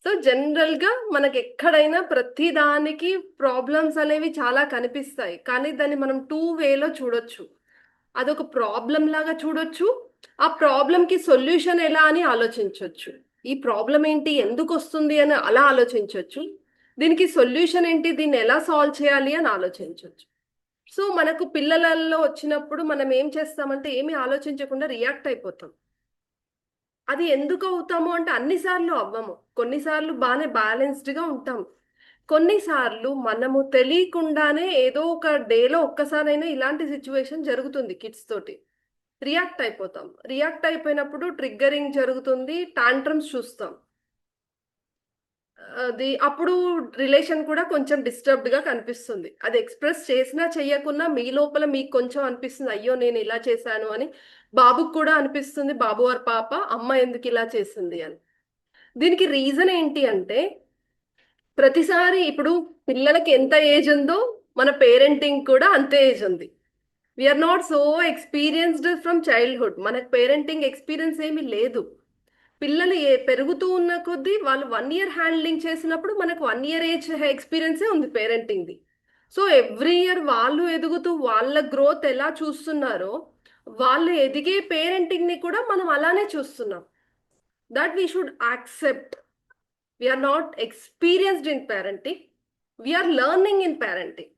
So జనరల్గా మనకి ఎక్కడైనా ప్రతి దానికి ప్రాబ్లమ్స్ అనేవి చాలా కనిపిస్తాయి, కానీ దాన్ని మనం టూ వేలో చూడొచ్చు. అదొక ప్రాబ్లం లాగా చూడొచ్చు, ఆ ప్రాబ్లంకి సొల్యూషన్ ఎలా అని ఆలోచించవచ్చు. ఈ ప్రాబ్లం ఏంటి, ఎందుకు వస్తుంది అని అలా ఆలోచించవచ్చు. దీనికి సొల్యూషన్ ఏంటి, దీన్ని ఎలా సాల్వ్ చేయాలి అని ఆలోచించవచ్చు. సో మనకు పిల్లలలో వచ్చినప్పుడు మనం ఏం చేస్తామంటే ఏమి ఆలోచించకుండా రియాక్ట్ అయిపోతాం. అది ఎందుకు అవుతాము అంటే అన్నిసార్లు అవ్వము, కొన్నిసార్లు బాగానే బ్యాలెన్స్డ్గా ఉంటాం. కొన్నిసార్లు మనము తెలియకుండానే ఏదో ఒక డేలో ఒక్కసారైనా ఇలాంటి సిచ్యువేషన్ జరుగుతుంది కిడ్స్ తోటి. రియాక్ట్ అయిపోతాం, రియాక్ట్ అయిపోయినప్పుడు ట్రిగ్గరింగ్ జరుగుతుంది, టాంట్రమ్స్ చూస్తాం. అది అప్పుడు రిలేషన్ కూడా కొంచెం డిస్టర్బ్డ్గా కనిపిస్తుంది. అది ఎక్స్ప్రెస్ చేసినా చెయ్యకున్నా మీ లోపల మీకు కొంచెం అనిపిస్తుంది, అయ్యో నేను ఇలా చేశాను అని. బాబుకు కూడా అనిపిస్తుంది, బాబు వారి పాప అమ్మ ఎందుకు ఇలా చేసింది అని. దీనికి రీజన్ ఏంటి అంటే, ప్రతిసారి ఇప్పుడు పిల్లలకి ఎంత ఏజ్ ఉందో మన పేరెంటింగ్ కూడా అంతే ఏజ్ ఉంది. We are not so experienced from childhood, మనకు పేరెంటింగ్ ఎక్స్పీరియన్స్ ఏమీ లేదు. పిల్లలు పెరుగుతూ ఉన్న కొద్దీ వాళ్ళు 1 year హ్యాండ్లింగ్ చేసినప్పుడు మనకు 1 year ఏజ్ ఎక్స్పీరియన్సే ఉంది పేరెంటింగ్ది. సో ఎవ్రీ ఇయర్ వాళ్ళు ఎదుగుతూ వాళ్ళ గ్రోత్ ఎలా చూస్తున్నారో, వాళ్ళు ఎదిగే పేరెంటింగ్ని కూడా మనం అలానే చూస్తున్నాం. That we should accept. We are not experienced in parenting, we are learning in parenting.